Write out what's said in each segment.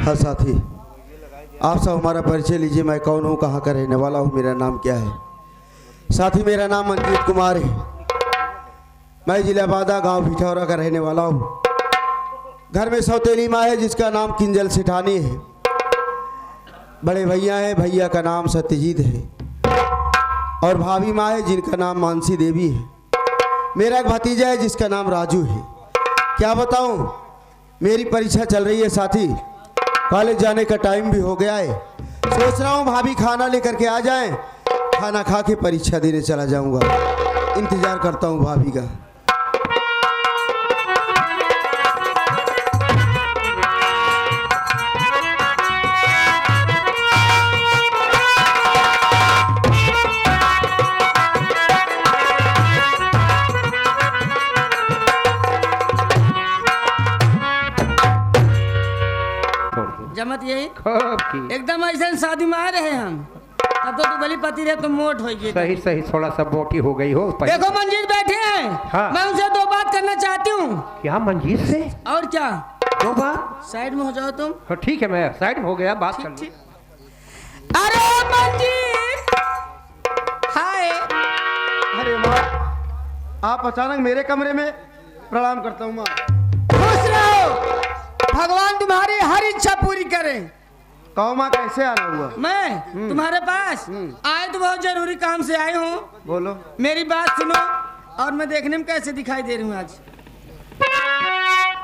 हाँ साथी, आप सब हमारा परिचय लीजिए। मैं कौन हूँ, कहाँ का रहने वाला हूँ, मेरा नाम क्या है। साथी, मेरा नाम मंजीत कुमार है। मैं जिला बादा गांव भिठौरा का रहने वाला हूँ। घर में सौतेली माँ है जिसका नाम किंजल सेठानी है। बड़े भैया हैं, भैया का नाम सत्यजीत है और भाभी माँ है जिनका नाम मानसी देवी है। मेरा एक भतीजा है जिसका नाम राजू है। क्या बताऊं, मेरी परीक्षा चल रही है साथी, कॉलेज जाने का टाइम भी हो गया है। सोच रहा हूं भाभी खाना लेकर के आ जाएं, खाना खा के परीक्षा देने चला जाऊंगा। इंतजार करता हूं भाभी का। जमत यही एकदम ऐसे शादी में आ रहे हम, तब तो तू भली पति रहे तो मोट हो गई। सही सही, थोड़ा सा मोटी हो गई हो। देखो मंजीत बैठे हैं। हाँ। मैं उनसे दो बात करना चाहती हूँ। क्या मंजीत से? और क्या दो बात? साइड में हो जाओ तुम। हाँ ठीक है, मैं साइड में हो गया, बात कर लो। अरे मंजीत, हाय। अरे माँ, आप अचानक मेरे कमरे में। प्रणाम करता हूँ माँ। खुश रहो, भगवान तुम्हारी हर इच्छा पूरी करे। कहो माँ, कैसे आना हुआ? मैं तुम्हारे पास आए तो बहुत जरूरी काम से आई हूँ। बोलो। मेरी बात सुनो, और मैं देखने में कैसे दिखाई दे रही हूँ आज?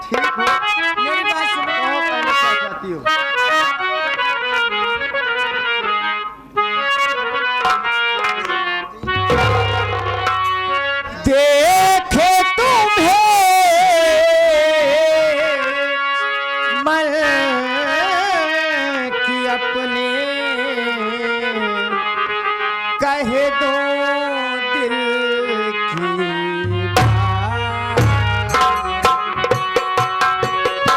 ठीक हो, मेरी बात सुनो। क्या चाहती हो? देखे तुम्हें मन की अपने, कहे दो दिल की बात।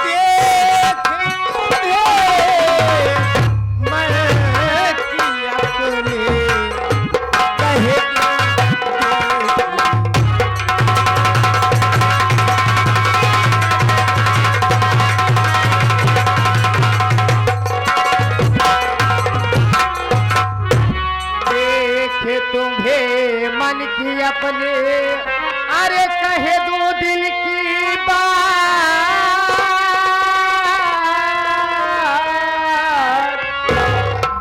देखे तुम्हें मन की अपने, कहे दो। तुम्हें मन की अपने, अरे कहे दो दिल की बात।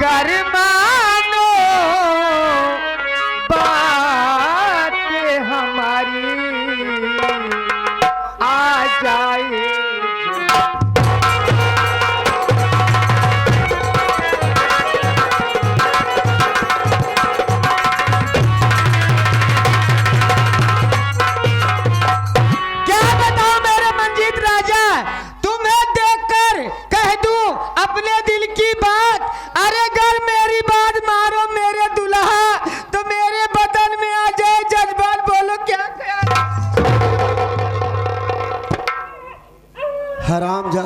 गर मानो बात हमारी आ जाए। हराम जा।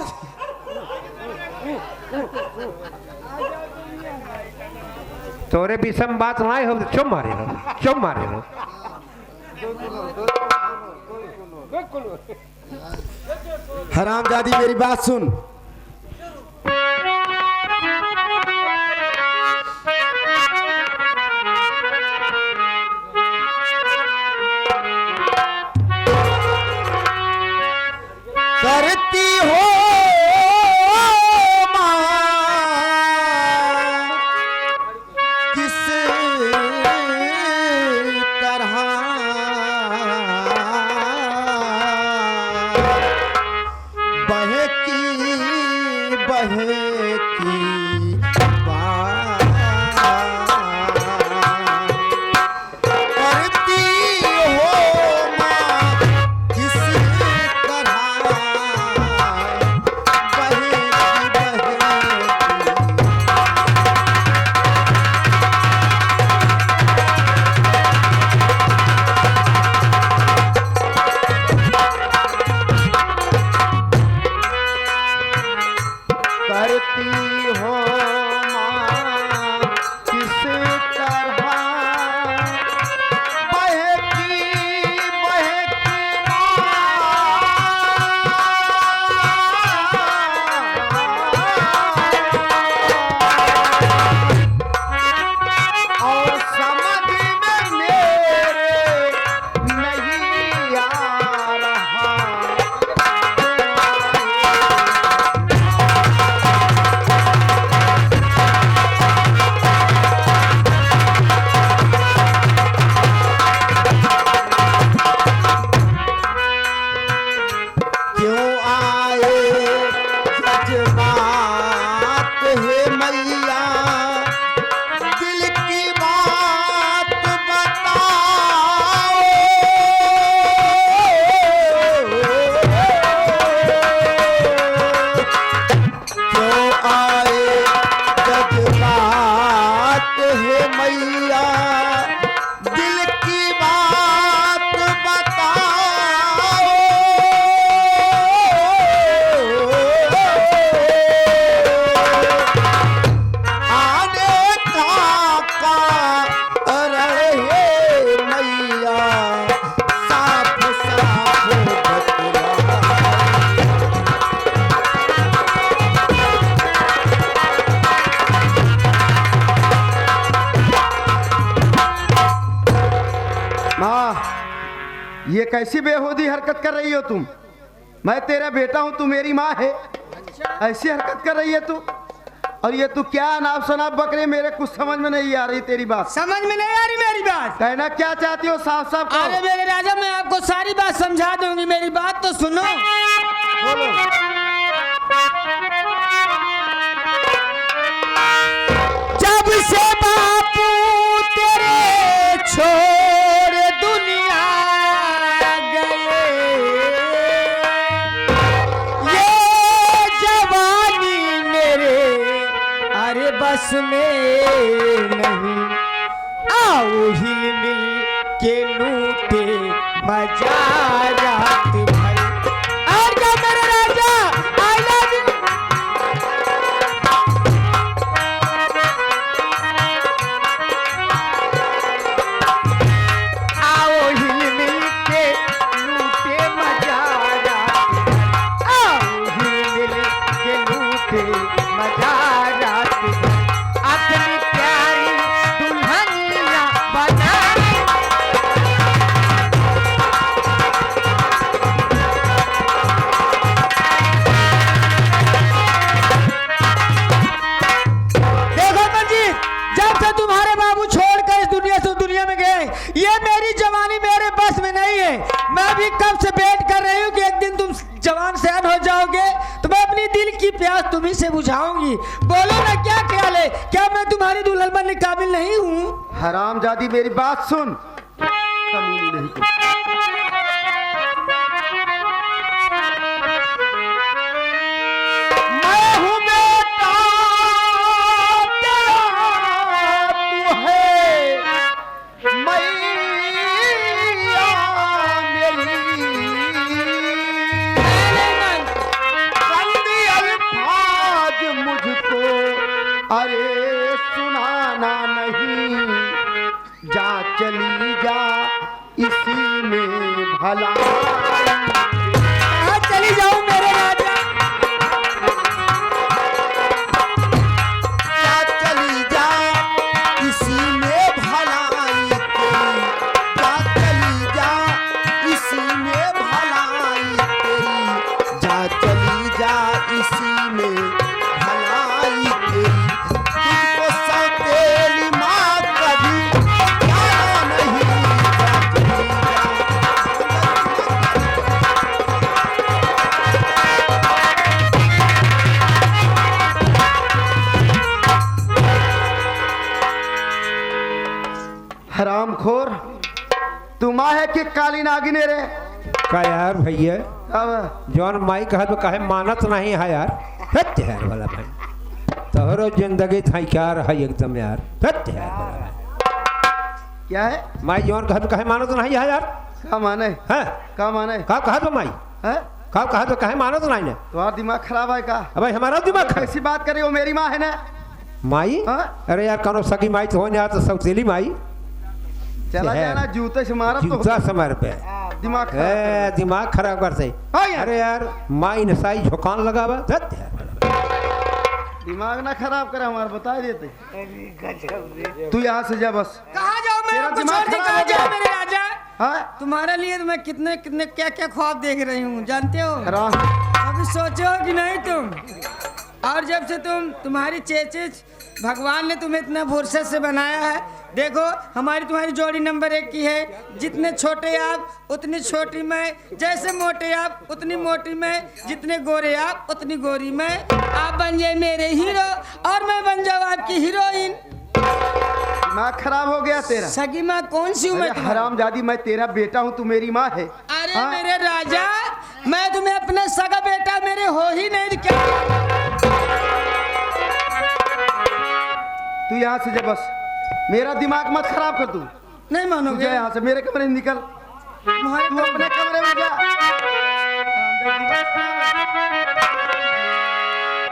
तोरे विषम बात नहीं हो, चुप मारे रहो, चुप मारे रहो। हराम जादी, मेरी बात सुन। करती हो किस तरह माँ, ये कैसी बेहूदी हरकत कर रही हो तुम? मैं तेरा बेटा हूँ, तू मेरी माँ है, ऐसी हरकत कर रही है तू? और ये तू क्या अनाप शनाप बकरे, मेरे कुछ समझ में नहीं आ रही तेरी बात। समझ में नहीं आ रही मेरी बात? कहना क्या चाहती हो, साफ साफ कहो। अरे मेरे राजा, मैं आपको सारी बात समझा दूंगी, मेरी बात तो सुनो। बोलो। जब से बापू तेरे छोड़ दुनिया गए, ये जवानी मेरे अरे बस में नहीं, आओ हिल मिल के लूटे मजा रात भर। और क्या मेरे राजा, आई लव यू। आओ हिल मिल के लूटे मजा रात भर, आओ हिल मिल के लूटे मजा रात भर, अपनी प्यारी दुल्हनिया बना। देखो मंजीत, जब से तुम्हारे बाबू छोड़कर इस दुनिया से उस दुनिया में गए, ये मेरी जवानी मेरे बस में नहीं है। मैं भी कब से वेट कर रही हूँ कि एक दिन तुम जवान सयान हो जाओगे तो मैं अपनी दिल की प्यास तुम्ही से बुझाऊंगी। बोलो ना, क्या ख्याल है? क्या मैं तुम्हारी दुल्हन बनने काबिल नहीं हूँ? हरामजादी, मेरी बात सुन। कमीनी नहीं तू। मैं हूँ बेटा तेरा, तू है मैया मेरी, गंदी अल्फाज मुझको अरे सुनाना नहीं, जा चली जा इसी में भला। कहाँ चली जाऊँ मेरे राजा? जा चली जा इसी में भलाई तेरी, जा चली जा इसी में भलाई तेरी, जा चली जा इसी में भलाई तेरी। तुझको सौतेली माँ कभी जाना नहीं, जा चली जा। हरामखोर, तू माँ है कि काली नागिने रे? का यार भैया, अब जौन माई कहा तो कहे मानत नहीं है यार। सत्य है वाला भाई, तोहरो जिंदगी था क्या रहा एकदम यार। सत्य है वाला भाई, क्या है? माई जौन कहा तो कहे मानत नहीं है यार। का माने? हैं का माने? का कहा तो माई, है? का कहा तो कहे मानत नहीं ने। तुम्हारा दिमाग खराब है का? अब हमारा दिमाग खराब। कैसी बात कर रही हो? मेरी माँ है ना? माई? हाँ? अरे यार कौनो सगी माई तो हो नहीं तो सौतेली माई। चला है। जाना, जूते से मारा तो जूता समर पे दिमाग खराब कर ए, दिमाग खराब कर से। हाँ यार। अरे यार माई नसाई झोकान लगावा। सत्य है दे। दिमाग ना खराब करे हमारा, बता देते। तू यहाँ से जा बस। कहाँ जाऊँ मैं? तेरा आपको दिमाग छोड़ के खराब कहाँ हो गया। जाऊँ मेरे राजा? हाँ? तुम्हारे लिए तो मैं कितने कितने क्या क्या ख्वाब देख रही हूँ, जानते हो? हराम। अभी सोचे हो कि नहीं तुम? और जब से तुम्हारी चेचे भगवान ने तुम्हें इतना फुर्सत से बनाया है, देखो हमारी तुम्हारी जोड़ी नंबर 1 की है। जितने छोटे आप उतनी छोटी मैं, जैसे मोटे आप उतनी मोटी मैं, जितने गोरे आप उतनी गोरी मैं। आप बन जाए मेरे हीरो और मैं बन जाऊँ आपकी हीरोइन। दिमाग खराब हो गया तेरा। सगी माँ कौन सी हूँ मैं? हरामजादी, मैं तेरा बेटा हूँ, तू मेरी माँ है। अरे हाँ? मेरे राजा, मैं तुम्हें अपना सगा बेटा मेरे हो ही नहीं क्या? तू यहाँ से जा बस, मेरा दिमाग मत खराब कर। तू नहीं तू मानोगे? जा यहाँ से, मेरे कमरे से निकल। तुम्हारे तू अपने कमरे में जा।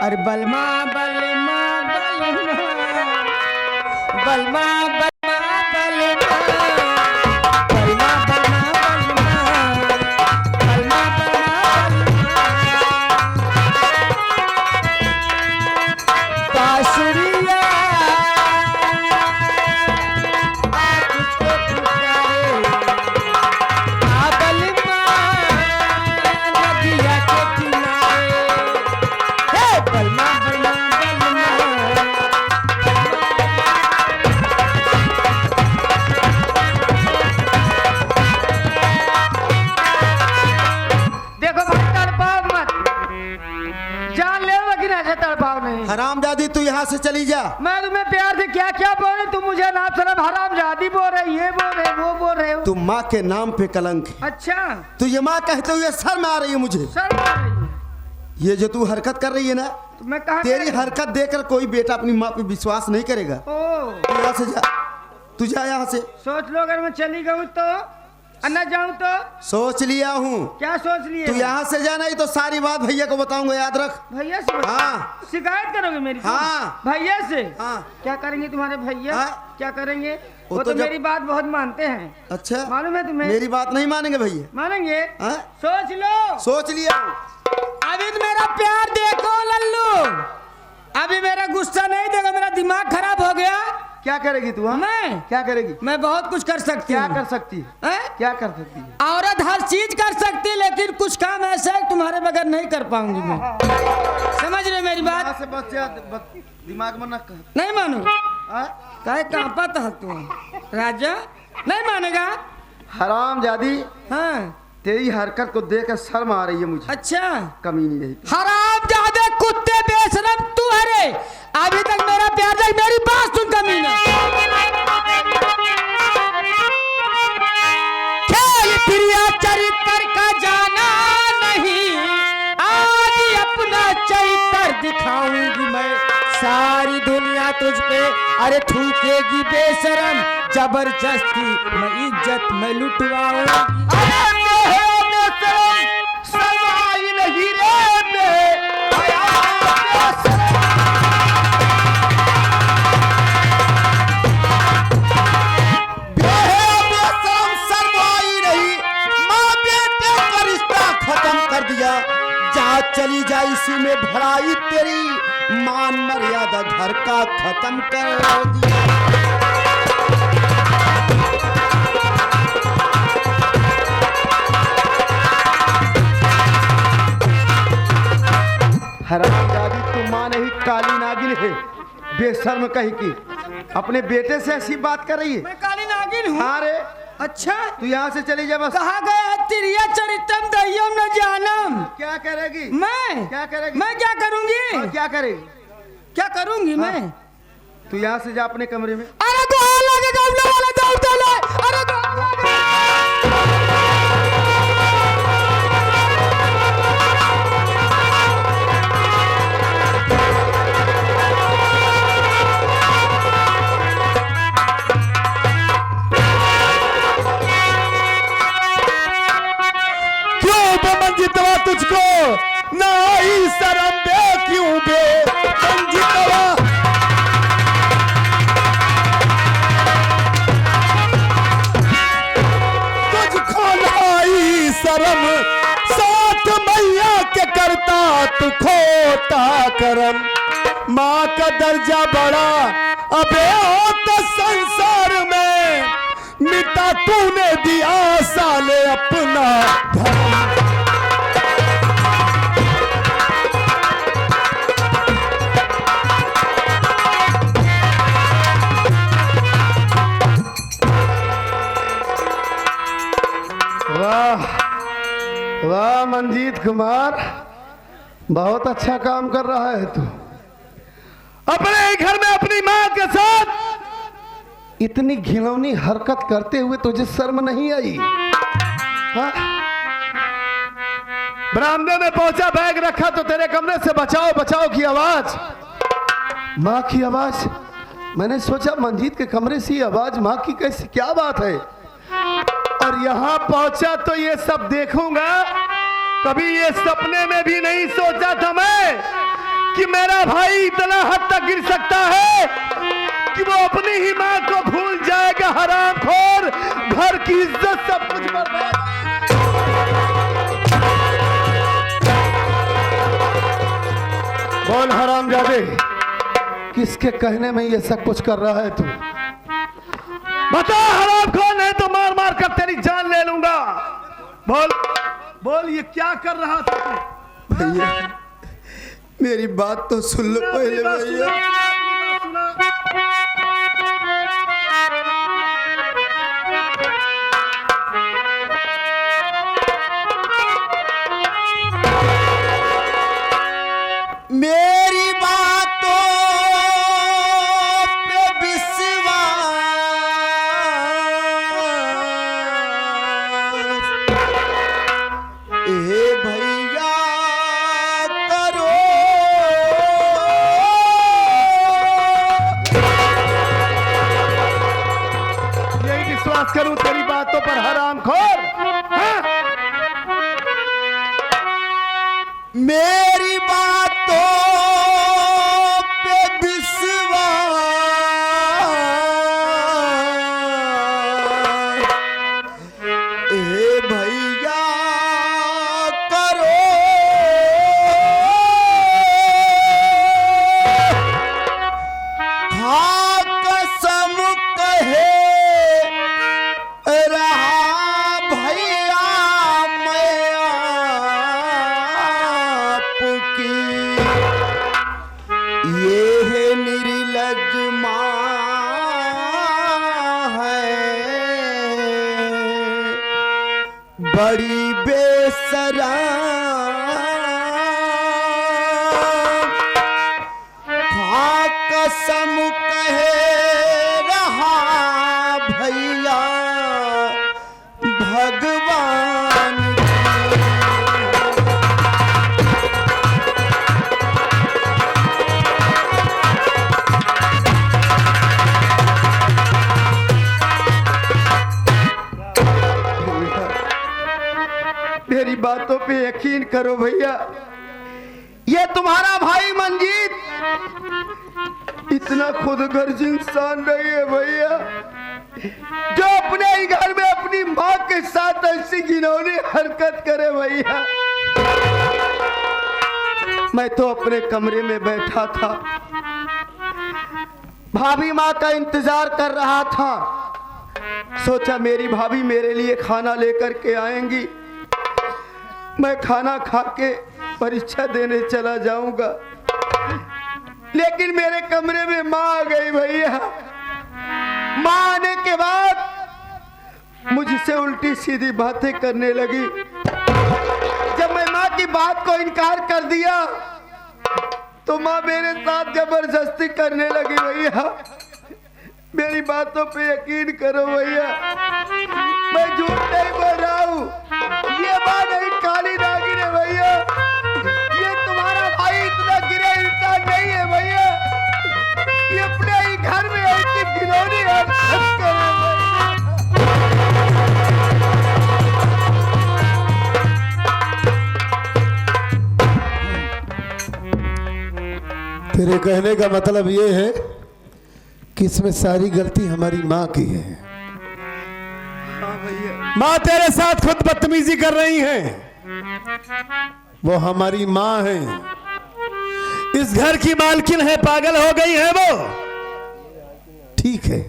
अरे बलमा बलमा बलमा बलमा बलमा बलमा बलमा बलमा बांसुरिया तुझको पुकारे हरामजादी तू यहाँ से चली जा। मैं तुम्हें प्यार से क्या क्या बोल रही, तुम मुझे नाम शराब हरामजादी बोल रहे, ये बोल रहे, वो बोल रहे हो। तू माँ के नाम पे कलंक है। अच्छा, तू ये माँ कहते हुए शर्म आ रही है मुझे। शर्म आ रही है? ये जो तू हरकत कर रही है ना, तो मैं कहाँ तेरी करूं? हरकत देखकर कोई बेटा अपनी माँ पे विश्वास नहीं करेगा। ओ, तू यहाँ से जा, तू जा यहाँ से। सोच लो अगर मैं चली गई तो, अन्ना जाऊं तो। सोच लिया हूँ। क्या सोच लिए? तू यहाँ से जा, नहीं तो सारी बात भैया को बताऊंगा, याद रख। भैया से हाँ। शिकायत करोगे मेरी? हाँ। भैया से? हाँ। क्या करेंगे तुम्हारे भैया? हाँ। क्या करेंगे? वो वो तो तो जब- मेरी बात बहुत मानते हैं। अच्छा, मालूम है तुम्हें? मेरी बात नहीं मानेंगे भैया? मानेंगे? हाँ? सोच लो। सोच लिया हूँ। अभी तो मेरा प्यार देखो लल्लू, अभी मेरा गुस्सा नहीं देखो, मेरा दिमाग खराब हो गया। क्या करेगी तू? हाँ? मैं क्या करेगी? मैं बहुत कुछ कर सकती क्या हूँ। कर सकती है? हैं? क्या कर सकती है? औरत हर चीज कर सकती है, लेकिन कुछ काम ऐसा है तुम्हारे बगैर नहीं कर पाऊंगी मैं। समझ रहे मेरी यहाँ बात? से बच जा, दिमाग में न कर। नहीं मानो? हाँ? काहे कांपा था तुम राजा? नहीं मानेगा? हरामजादी, हाँ। तेरी हरकत को देखकर शर्म आ रही है मुझे। अच्छा, कमीनी रही। हरामजादे कुत्ते बेशरम तू है रे। अभी तक मेरा प्यार देख, मेरी बात सुन कमीना। खेल प्रिया चरित्र का जाना नहीं, आज अपना चरित्र दिखाऊंगी मैं, सारी दुनिया तुझ पे अरे थूकेगी बेशरम, जबरदस्ती मैं इज्जत में लुटवाऊंगी। चली जा, इसी में भलाई तेरी मान मर्यादा घर का खत्म कर दिया। हरामजादी, तू माँ नहीं काली नागिन है, बेशर्म कहीं की, अपने बेटे से ऐसी बात कर रही है। मैं काली नागिन हूँ? हाँ रे। अच्छा, तू यहाँ से चली जा बस। कहा गया तिरिया चरितम दह्यम न जानम। क्या करेगी? मैं क्या करेगी? मैं क्या करूंगी? और क्या करेगी? क्या करूंगी मैं? तू यहाँ से जा अपने कमरे में। अरे तो लगे गमले वाला दौड़ता ले। अरे मंजितवा तुझको ना आई शर्म बे, क्यों बे मंजितवा? तुझको ना आई शर्म, साथ मैया के करता तू खोटा करम, माँ का दर्जा बड़ा अबे होता संसार में, मिटा तूने दिया साले अपना धर्म। वाह वाह मंजीत कुमार, बहुत अच्छा काम कर रहा है तू। अपने ही घर में अपनी माँ के साथ इतनी घिनौनी हरकत करते हुए तुझे शर्म नहीं आई? हाँ? बरामदे में पहुंचा, बैग रखा तो तेरे कमरे से बचाओ बचाओ की आवाज, माँ की आवाज। मैंने सोचा मंजीत के कमरे से आवाज, माँ की कैसी, क्या बात है? और यहाँ पहुंचा तो ये सब देखूंगा। कभी ये सपने में भी नहीं सोचा था मैं कि मेरा भाई इतना हद तक गिर सकता है कि वो अपनी ही माँ को भूल जाएगा। हरामखोर, घर की इज्जत सब कुछ बर्बाद। बोल हरामजादे, किसके कहने में ये सब कुछ कर रहा है तू? बता हरामखोर, नहीं तो मार मार कर तेरी जान ले लूंगा। बोल बोल, ये क्या कर रहा था तू? भैया मेरी बात तो सुन लो पहले भैया। मेरी बात तो ए भैया करो हाँ कसम कहे रहा भैया मैं आपकी ये है निर्लज माँ है बड़ी बेशरम हाँ कसम कहे रहा भैया भगवान मेरी बातों पे यकीन करो भैया, ये तुम्हारा भाई मंजीत इतना खुदगर्ज इंसान नहीं है भैया, जो अपने ही घर में अपनी माँ के साथ ऐसी घिनौनी हरकत करे भैया। मैं तो अपने कमरे में बैठा था, भाभी माँ का इंतजार कर रहा था, सोचा मेरी भाभी मेरे लिए खाना लेकर के आएंगी, मैं खाना खा के परीक्षा देने चला जाऊंगा। लेकिन मेरे कमरे में माँ आ गई भैया। माँ आने के बाद मुझसे उल्टी सीधी बातें करने लगी। जब मैं माँ की बात को इनकार कर दिया तो माँ मेरे साथ जबरदस्ती करने लगी भैया। मेरी बातों पे यकीन करो भैया, मैं झूठ नहीं बोल रहा हूँ, ये बात नहीं काली नागिन है भैया। ये तुम्हारा भाई इतना गिरे इंसान नहीं है भैया, ये अपने ही घर में ऐसी घिनौनी हरकत करे भैया। तेरे कहने का मतलब ये है कि इसमें सारी गलती हमारी माँ की है। माँ तेरे साथ खुद बदतमीजी कर रही है, वो हमारी माँ है, इस घर की मालकिन है, पागल हो गई है वो। ठीक है,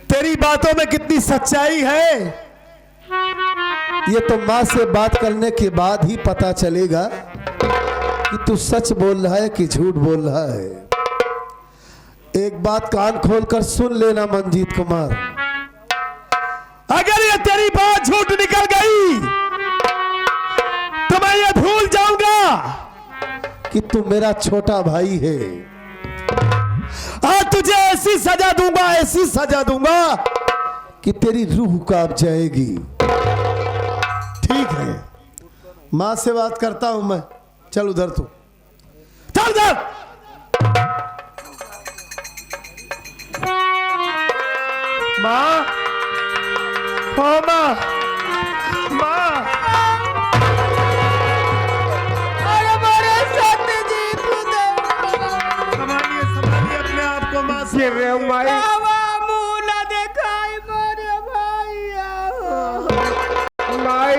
तेरी बातों में कितनी सच्चाई है ये तो माँ से बात करने के बाद ही पता चलेगा कि तू सच बोल रहा है कि झूठ बोल रहा है। एक बात कान खोलकर सुन लेना मंजीत कुमार, अगर ये तेरी बात झूठ निकल गई तो मैं ये भूल जाऊंगा कि तू मेरा छोटा भाई है। आज तुझे ऐसी सजा दूंगा, ऐसी सजा दूंगा कि तेरी रूह कांप जाएगी। ठीक है, मां से बात करता हूं मैं। चल उधर तू, चल उधर। माँ, ओ माँ, माँ, अरे मेरे सत्यजीत संभालिए संभालिए अपने आप को मां से। माई मुंह न दिखाई मेरे भैया। माई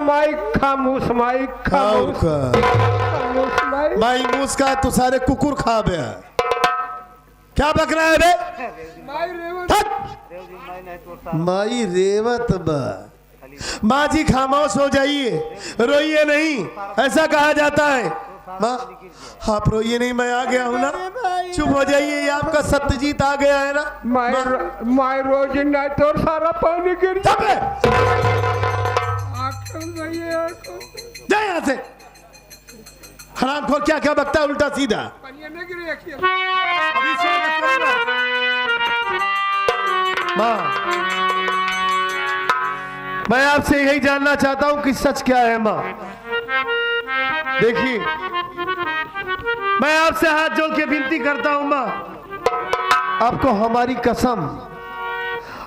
माई खामोश माई खामोश खामोश माई। माई मूस का तू सारे कुकुर खा गया। क्या बक रहा है बे? माई रेवत बा। माँ जी खामोश हो जाइए, रोइए नहीं, ऐसा कहा जाता है। माँ आप रोइए नहीं, मैं आ गया हूँ ना, चुप हो जाइए, ये आपका सत्यजीत आ गया है ना। माई रोज नहीं तो सारा पानी गिर जाए यहाँ से। हराम खोर क्या क्या बकता है उल्टा सीधा। अभी से मत करना। माँ, मैं आपसे यही जानना चाहता हूं कि सच क्या है माँ। देखिए, मैं आपसे हाथ जोड़ के विनती करता हूं माँ, आपको हमारी कसम,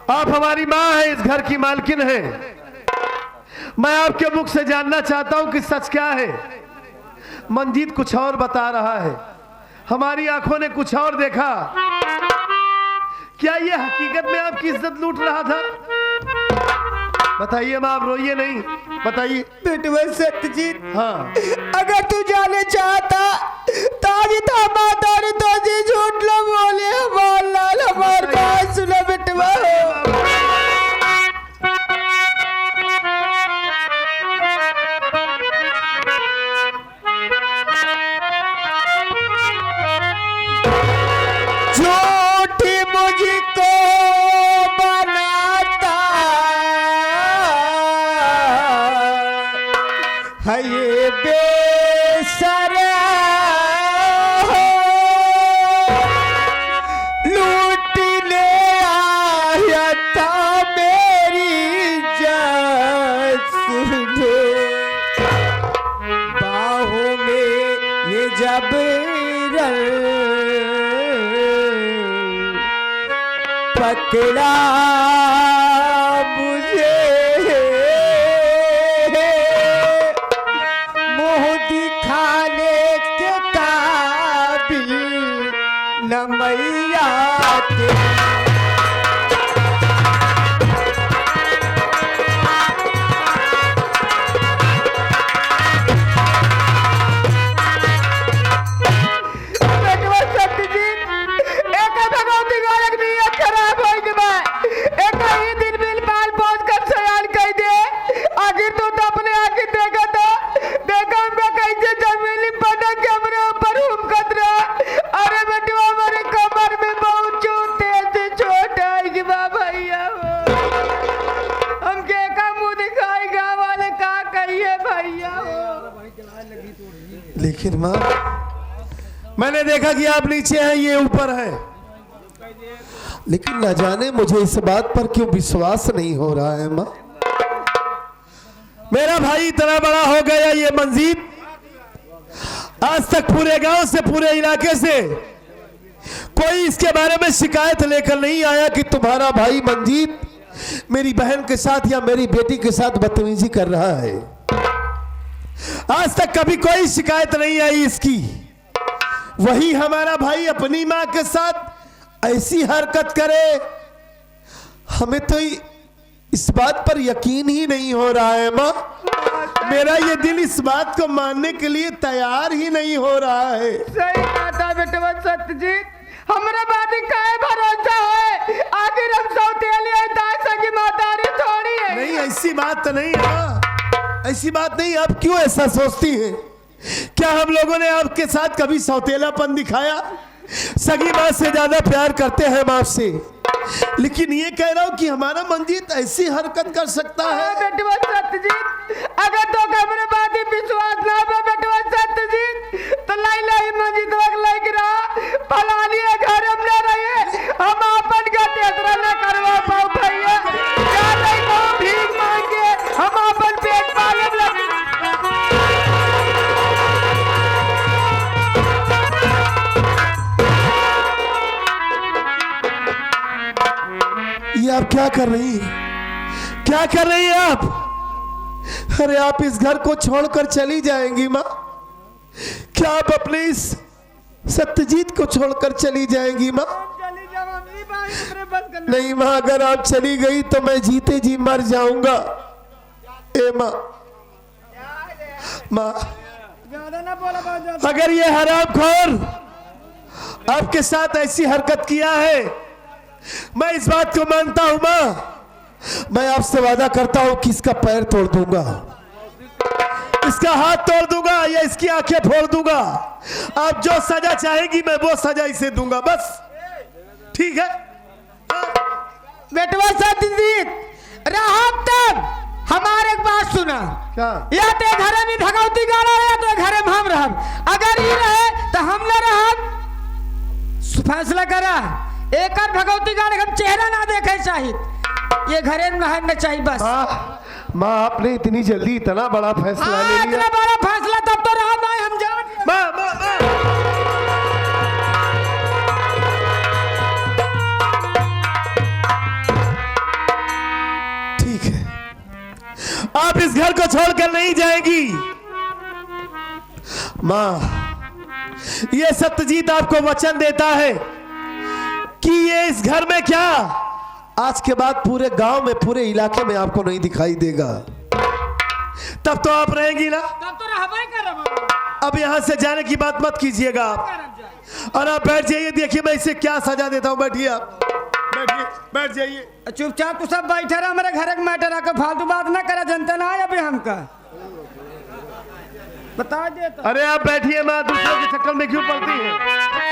आप हमारी माँ है, इस घर की मालकिन है। मैं आपके मुख से जानना चाहता हूं कि सच क्या है। मंजीत कुछ और बता रहा है, हमारी आंखों ने कुछ और देखा। क्या ये हकीकत में आपकी इज्जत लूट रहा था? बताइए माँ, आप रोइए नहीं, बताइए। बेटवा सत्यजीत, हाँ, अगर तू जाने चाहता ताजी था माता ने तो जी झूठ लो बोले हमार लाल हमार बात सुना बेटवा। झूठी मुझको बनाता है ये बेसरा लूटने आया था मेरी जान सुने बाहों में ये जबरन पकड़ा मुझे मुंह दिखाने के काबिल न मैया तेरी। बेटवा सत्यजीत, एक भगवती गोरख नियत खराब हो गई। एक ही दिन बिल पाल पहुंच कर सयान कह दे। आखिर तू तो अपने आखिर देखा था, देखा मैं कैसे जमीनी पटक के अपने ऊपर हुमकत रहा। अरे बेटवा हमारे कमर में बहुत चोट ऐसे चोट आएगी भैया। हम के का मुंह दिखाई गाँव वाले का कहिए भैया। लेकिन माँ, मैंने देखा कि आप नीचे हैं, ये ऊपर है, लेकिन न जाने मुझे इस बात पर क्यों विश्वास नहीं हो रहा है माँ। मेरा भाई इतना बड़ा हो गया, ये मंजीत, आज तक पूरे गांव से, पूरे इलाके से कोई इसके बारे में शिकायत लेकर नहीं आया कि तुम्हारा भाई मंजीत मेरी बहन के साथ या मेरी बेटी के साथ बदतमीजी कर रहा है। आज तक कभी कोई शिकायत नहीं आई इसकी। वही हमारा भाई अपनी मां के साथ ऐसी हरकत करे, हमें तो इस बात पर यकीन ही नहीं हो रहा है मां। मेरा ये दिल इस बात को मानने के लिए तैयार ही नहीं हो रहा है। सही बात बेटवा सत्यजीत, हमरा बात का भरोसा है। आखिर हम सौतेली दास की माता रे थोड़ी है। नहीं, ऐसी बात तो नहीं है मां, ऐसी बात नहीं। आप क्यों ऐसा सोचती हैं? क्या हम लोगों ने आपके साथ कभी सौतेलापन दिखाया? सगी माँ से ज्यादा प्यार करते हैं हम आपसे, लेकिन ये कह रहा हूं कि हमारा मंजीत ऐसी हरकत कर सकता है। बेटवा सत्यजीत, अगर तो हमरे बात ही विश्वास ना हो बेटवा सत्यजीत, तो लाई लाई मंजीत वक लाई गिरा फलानी घर हम ना रहे, हम अपन का तेसरा ना करवा पाओ भैया। क्या नहीं को भीख मांगे हम अपन पेट पाले लगे। ये आप क्या कर रही हैं? क्या कर रही हैं आप? अरे आप इस घर को छोड़कर चली जाएंगी माँ? क्या आप अपने इस सत्यजीत को छोड़कर चली जाएंगी माँ? नहीं माँ, अगर आप चली गई तो मैं जीते जी मर जाऊंगा। ए माँ, माँ, अगर ये हरामखोर आपके साथ ऐसी हरकत किया है, मैं इस बात को मानता हूं माँ। मैं आपसे वादा करता हूं कि इसका पैर तोड़ दूंगा, इसका हाथ तोड़ दूंगा या इसकी आंखें फोड़ दूंगा। आप जो सजा चाहेंगी मैं वो सजा इसे दूंगा, बस। ठीक है? बेटवा सत्यजीत, रहा तब हमारे एक बात सुना। क्या? या ते घरे में भगवती गाड़ा या तो घरे में हम रहब। अगर ये रहे तो हम न रहब। फैसला करा, एक और भगवती गाड़े हम चेहरा ना देखे चाहिए, ये घरे में रहना चाहिए बस। माँ, आपने इतनी जल्दी इतना बड़ा फैसला ले लिया? इतना बड़ा फैसला तब तो रहा ना, हम जान। माँ, माँ, माँ। ठीक है, आप इस घर को छोड़कर नहीं जाएंगी माँ। ये सत्यजीत आपको वचन देता है कि ये इस इस घर में क्या, आज के बाद पूरे गांव में, पूरे इलाके में आपको नहीं दिखाई देगा। तब तो आप रहेंगी ना? तब तो रहबे करब। अब यहाँ से जाने की बात मत कीजिएगा आप, और आप बैठ जाइए। देखिए मैं इसे क्या सजा देता हूँ। बैठिए आप, बैठिए, बैठ जाइए। चुपचाप तू सब बैठे रहा, हमारे घर के मैटर आकर फालतू बात ना करा, जनता ना है अभी हमका बता दे। अरे आप बैठिए, मैं दूसरों के चक्कर में क्यों पड़ती है?